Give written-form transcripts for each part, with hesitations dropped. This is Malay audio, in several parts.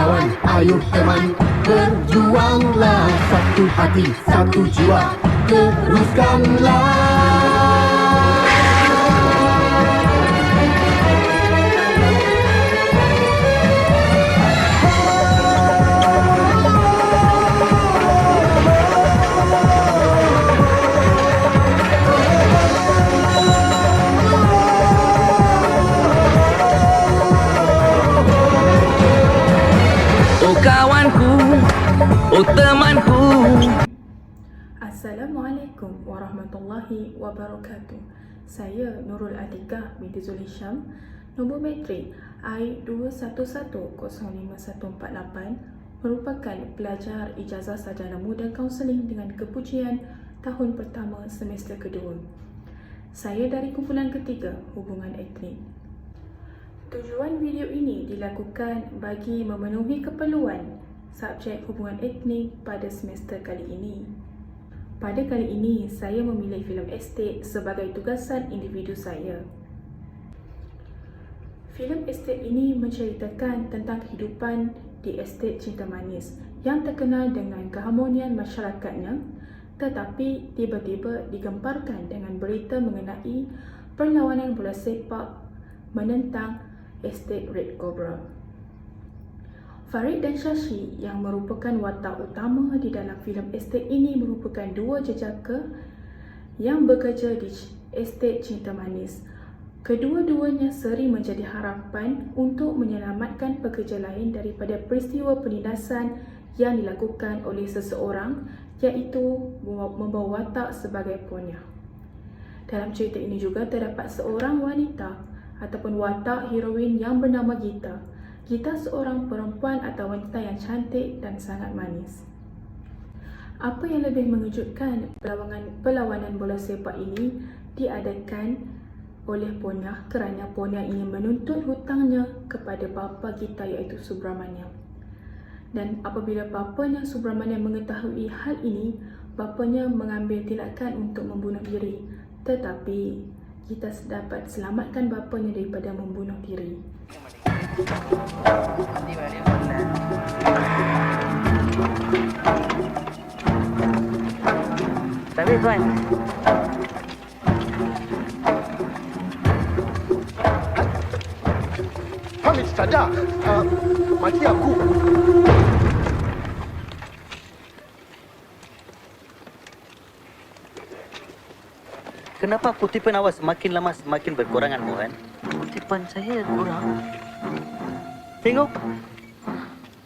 kawan, ayo teman, berjuanglah, satu hati, satu jiwa, teruskanlah. Oh kawanku, oh temanku. Assalamualaikum warahmatullahi wabarakatuh. Saya Nurul Atikah binti Zulhisham, nombor matrik I21105148, merupakan pelajar ijazah sarjana muda kaunseling dengan kepujian tahun pertama semester kedua. Saya dari kumpulan ketiga hubungan etnik. Tujuan video ini dilakukan bagi memenuhi keperluan subjek hubungan etnik pada semester kali ini. Pada kali ini, saya memilih filem estet sebagai tugasan individu saya. Filem estet ini menceritakan tentang kehidupan di estet Cinta Manis yang terkenal dengan keharmonian masyarakatnya, tetapi tiba-tiba digemparkan dengan berita mengenai perlawanan bola sepak menentang estet Red Cobra. Farid dan Shashi yang merupakan watak utama di dalam filem estet ini merupakan dua jejaka yang bekerja di estet Cinta Manis. Kedua-duanya sering menjadi harapan untuk menyelamatkan pekerja lain daripada peristiwa penindasan yang dilakukan oleh seseorang, iaitu membawa watak sebagai puannya. Dalam cerita ini juga terdapat seorang wanita ataupun watak heroin yang bernama Gita. Gita seorang perempuan atau wanita yang cantik dan sangat manis. Apa yang lebih mengejutkan, perlawanan bola sepak ini diadakan oleh Ponyah kerana Ponyah ingin menuntut hutangnya kepada bapa Gita iaitu Subramaniam. Dan apabila bapanya Subramaniam mengetahui hal ini, bapanya mengambil tindakan untuk membunuh diri. Tetapi kita dapat selamatkan bapanya daripada membunuh diri. Tapi tuan, Hamid sadar, mati aku. Kenapa kutipan awak semakin lama semakin berkurangan, Mohan? kutipan saya kurang. Tengok.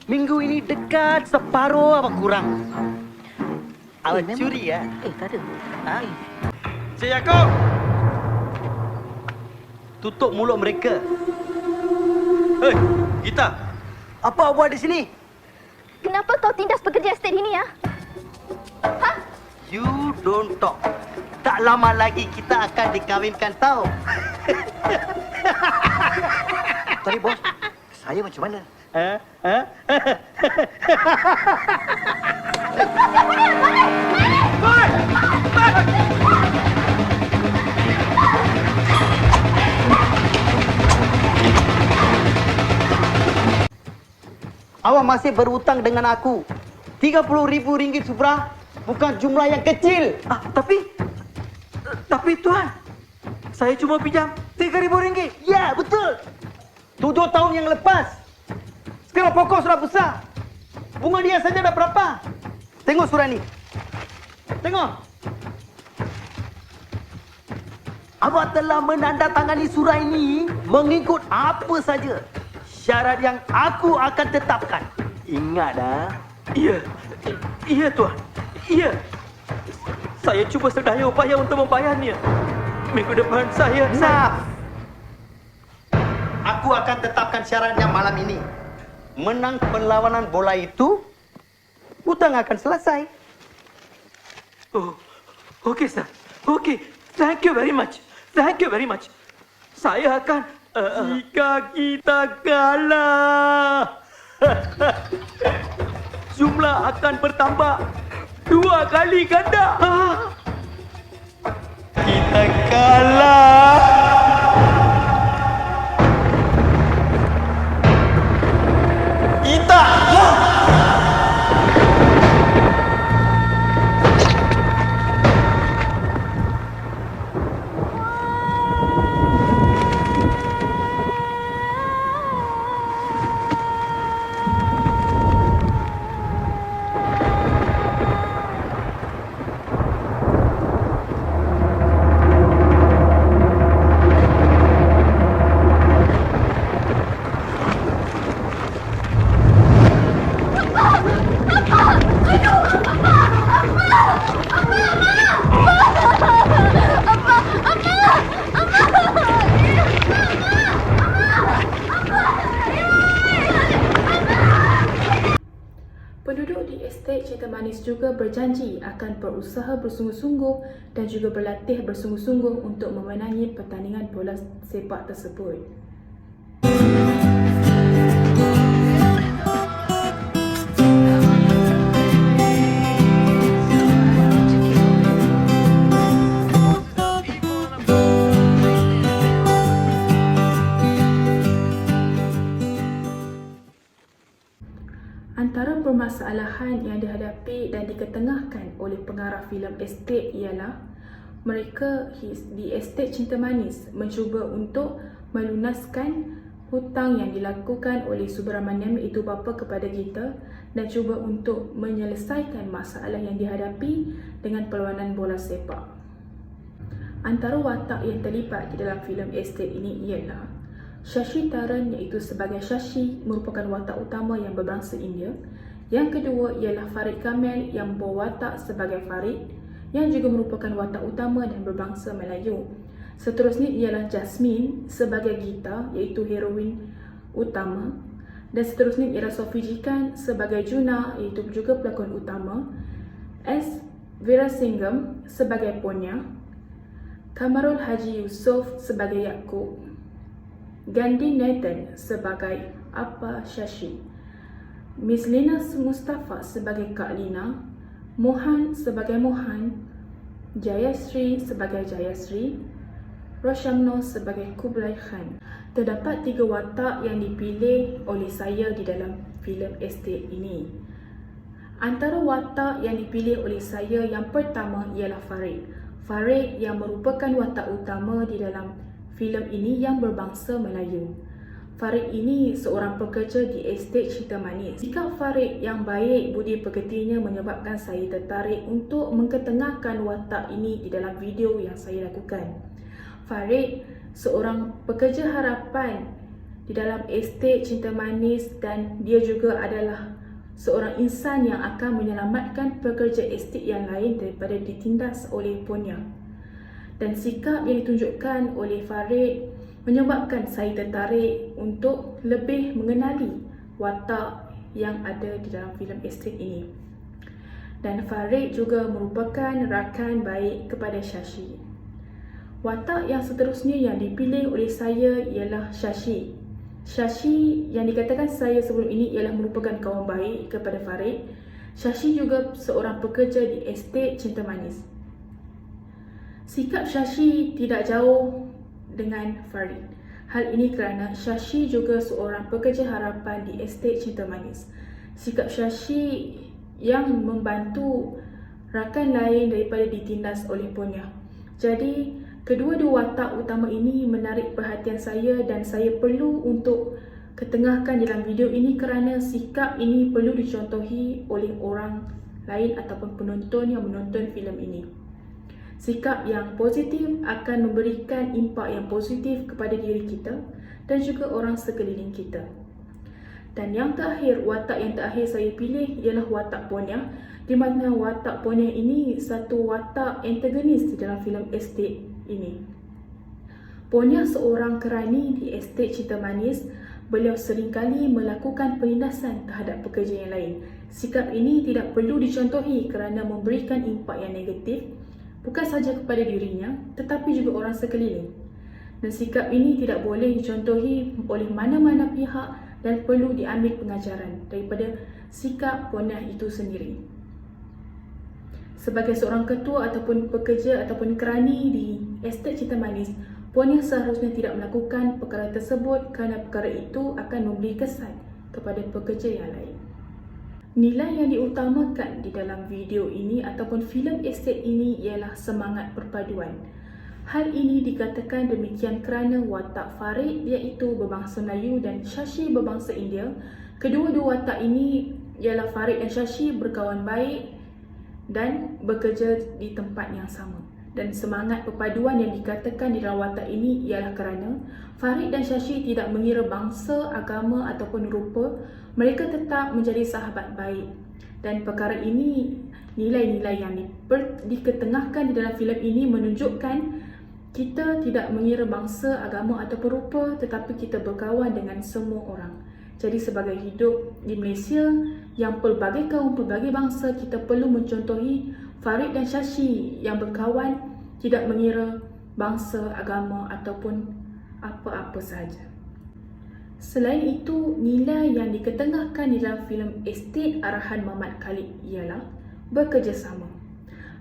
Minggu ini dekat separuh apa kurang. Awak curi ya? Tak ada. Ha? Cik Yaakob! Tutup mulut mereka. Hei, Gita! Apa awak buat di sini? Kenapa kau tindas pekerja estet ini, ya? You don't talk. Tak lama lagi kita akan dikawinkan tau. Tadi bos, saya macam mana? Awak masih berhutang dengan aku. 30,000 ringgit Supra. Bukan jumlah yang kecil. Tapi tuan, saya cuma pinjam 3,000 ringgit. Ya, betul. 7 tahun yang lepas. Sekarang pokok sudah besar. Bunga dia saja dah berapa? Tengok surat ni. Tengok. Awak telah menandatangani surat ini mengikut apa saja syarat yang aku akan tetapkan. Ingat dah. Iya tuan, iya. Saya cuba sedaya upaya untuk membayarnya. Minggu depan saya... Nah, aku akan tetapkan syaratnya malam ini. Menang perlawanan bola itu, hutang akan selesai. Oh, okey, Sir. Okey, thank you very much. Thank you very much. Saya akan... jika kita kalah, jumlah akan bertambah 2 kali ganda. Kita kalah. Kita juga berjanji akan berusaha bersungguh-sungguh dan juga berlatih bersungguh-sungguh untuk memenangi pertandingan bola sepak tersebut. Antara permasalahan yang dihadapi dan diketengahkan oleh pengarah filem Estate ialah mereka di Estate Cinta Manis mencuba untuk melunaskan hutang yang dilakukan oleh Subramaniam iaitu bapa kepada kita dan cuba untuk menyelesaikan masalah yang dihadapi dengan perlawanan bola sepak. Antara watak yang terlibat di dalam filem Estate ini ialah Shashi Tharan iaitu sebagai Shashi merupakan watak utama yang berbangsa India. Yang kedua ialah Farid Kamil yang berwatak sebagai Farid yang juga merupakan watak utama dan berbangsa Melayu. Seterusnya ialah Jasmine sebagai Gita iaitu heroin utama. Dan seterusnya ialah Sophie Jikan sebagai Juna iaitu juga pelakon utama. S. Veerasingham sebagai Ponya. Kamarul Haji Yusof sebagai Yaakob. Gandhi Nathan sebagai Apa Shashi, Miss Lina Mustafa sebagai Kak Lina, Mohan sebagai Mohan, Jayasri sebagai Jayasri, Roshamno sebagai Kublai Khan. Terdapat 3 watak yang dipilih oleh saya di dalam filem Estate ini. Antara watak yang dipilih oleh saya yang pertama ialah Farid. Farid yang merupakan watak utama di dalam filem ini yang berbangsa Melayu. Farid ini seorang pekerja di Estate Cinta Manis. Sikap Farid yang baik budi pekertinya menyebabkan saya tertarik untuk mengketengahkan watak ini di dalam video yang saya lakukan. Farid seorang pekerja harapan di dalam Estate Cinta Manis dan dia juga adalah seorang insan yang akan menyelamatkan pekerja estate yang lain daripada ditindas oleh Ponya. Dan sikap yang ditunjukkan oleh Farid menyebabkan saya tertarik untuk lebih mengenali watak yang ada di dalam filem Estate ini. Dan Farid juga merupakan rakan baik kepada Shashi. Watak yang seterusnya yang dipilih oleh saya ialah Shashi. Shashi yang dikatakan saya sebelum ini ialah merupakan kawan baik kepada Farid. Shashi juga seorang pekerja di Estate Cinta Manis. Sikap Shashi tidak jauh dengan Farid. Hal ini kerana Shashi juga seorang pekerja harapan di Estate Cinta Manis. Sikap Shashi yang membantu rakan lain daripada ditindas oleh Ponya. Jadi, kedua-dua watak utama ini menarik perhatian saya dan saya perlu untuk ketengahkan dalam video ini kerana sikap ini perlu dicontohi oleh orang lain ataupun penonton yang menonton filem ini. Sikap yang positif akan memberikan impak yang positif kepada diri kita dan juga orang sekeliling kita. Dan yang terakhir, watak yang terakhir saya pilih ialah watak Ponya, di mana watak Ponya ini satu watak antagonis di dalam filem Estate ini. Ponya seorang kerani di Estate Cinta Manis. Beliau seringkali melakukan penindasan terhadap pekerja yang lain. Sikap ini tidak perlu dicontohi kerana memberikan impak yang negatif bukan sahaja kepada dirinya tetapi juga orang sekeliling. Dan sikap ini tidak boleh dicontohi oleh mana-mana pihak dan perlu diambil pengajaran daripada sikap Ponya itu sendiri. Sebagai seorang ketua ataupun pekerja ataupun kerani di Estate Cinta Manis, Ponya seharusnya tidak melakukan perkara tersebut kerana perkara itu akan memberi kesan kepada pekerja yang lain. Nilai yang diutamakan di dalam video ini ataupun filem Estate ini ialah semangat perpaduan. Hal ini dikatakan demikian kerana watak Farid iaitu berbangsa Melayu dan Shashi berbangsa India. Kedua-dua watak ini ialah Farid dan Shashi berkawan baik dan bekerja di tempat yang sama. Dan semangat perpaduan yang dikatakan di dalam watak ini ialah kerana Farid dan Shashi tidak mengira bangsa, agama ataupun rupa. Mereka tetap menjadi sahabat baik. Dan perkara ini, nilai-nilai yang diketengahkan di dalam filem ini menunjukkan kita tidak mengira bangsa, agama ataupun rupa, tetapi kita berkawan dengan semua orang. Jadi sebagai hidup di Malaysia, yang pelbagai kaum, pelbagai bangsa kita perlu mencontohi Farid dan Shashi yang berkawan tidak mengira bangsa, agama ataupun apa-apa sahaja. Selain itu, nilai yang diketengahkan di dalam filem Estate arahan Muhammad Khalid ialah bekerjasama.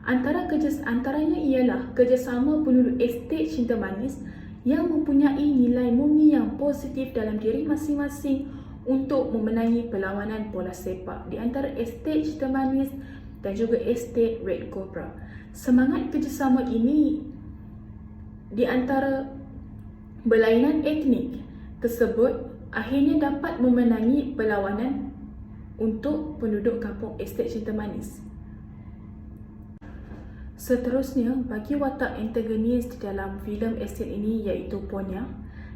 Antaranya ialah kerjasama penduduk estate Cinta Manis yang mempunyai nilai murni yang positif dalam diri masing-masing untuk memenangi perlawanan bola sepak di antara estate Cinta Manis dan juga estate Red Cobra. Semangat kerjasama ini di antara berlainan etnik tersebut akhirnya dapat memenangi perlawanan untuk penduduk kampung estate Cinta Manis. Seterusnya, bagi watak antagonis di dalam filem estate ini iaitu Ponya,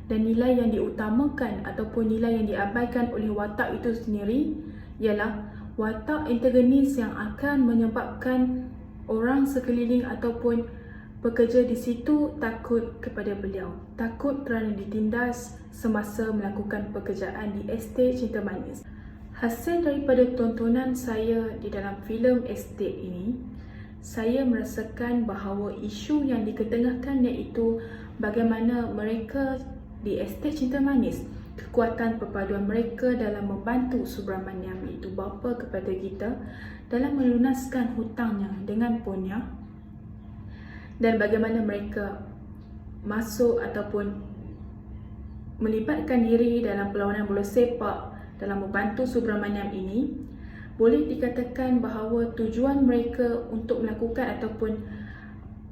dan nilai yang diutamakan ataupun nilai yang diabaikan oleh watak itu sendiri ialah watak antagonis yang akan menyebabkan orang sekeliling ataupun pekerja di situ takut kepada beliau. Takut kerana ditindas semasa melakukan pekerjaan di estate Cinta Manis. Hasil daripada tontonan saya di dalam filem estate ini, saya merasakan bahawa isu yang diketengahkan iaitu bagaimana mereka di estate Cinta Manis, kekuatan perpaduan mereka dalam membantu Subramaniam iaitu bapa kepada kita dalam melunaskan hutangnya dengan Ponya, dan bagaimana mereka masuk ataupun melibatkan diri dalam perlawanan bola sepak dalam membantu Subramaniam ini. Boleh dikatakan bahawa tujuan mereka untuk melakukan ataupun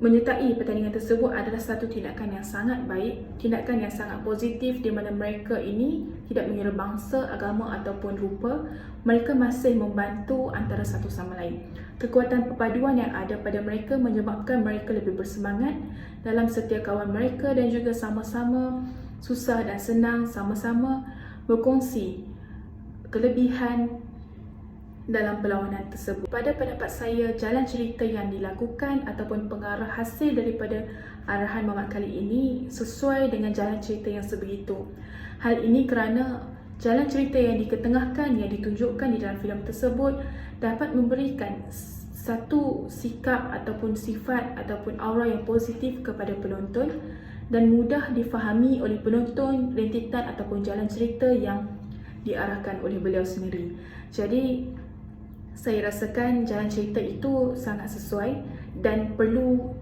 menyertai pertandingan tersebut adalah satu tindakan yang sangat baik, tindakan yang sangat positif di mana mereka ini tidak mengira bangsa, agama ataupun rupa. Mereka masih membantu antara satu sama lain. Kekuatan perpaduan yang ada pada mereka menyebabkan mereka lebih bersemangat dalam setiap kawan mereka dan juga sama-sama susah dan senang, sama-sama berkongsi kelebihan dalam perlawanan tersebut. Pada pendapat saya, jalan cerita yang dilakukan ataupun pengarah hasil daripada arahan Muhammad Khalid ini sesuai dengan jalan cerita yang sebegitu. Hal ini kerana jalan cerita yang diketengahkan, yang ditunjukkan di dalam filem tersebut dapat memberikan satu sikap ataupun sifat ataupun aura yang positif kepada penonton dan mudah difahami oleh penonton rentetan ataupun jalan cerita yang diarahkan oleh beliau sendiri. Jadi saya rasakan jalan cerita itu sangat sesuai dan perlu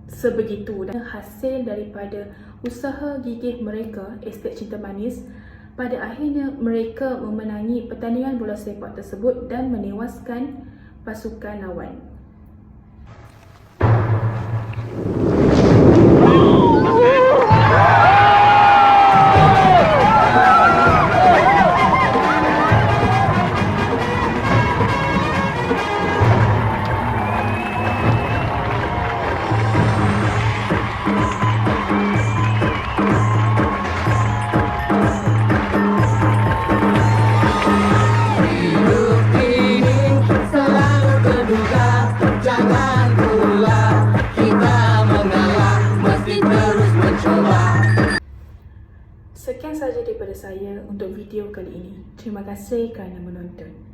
sebegitu. Dan hasil daripada usaha gigih mereka, Estate Cinta Manis, pada akhirnya mereka memenangi pertandingan bola sepak tersebut dan menewaskan pasukan lawan. Sekian sahaja daripada saya untuk video kali ini. Terima kasih kerana menonton.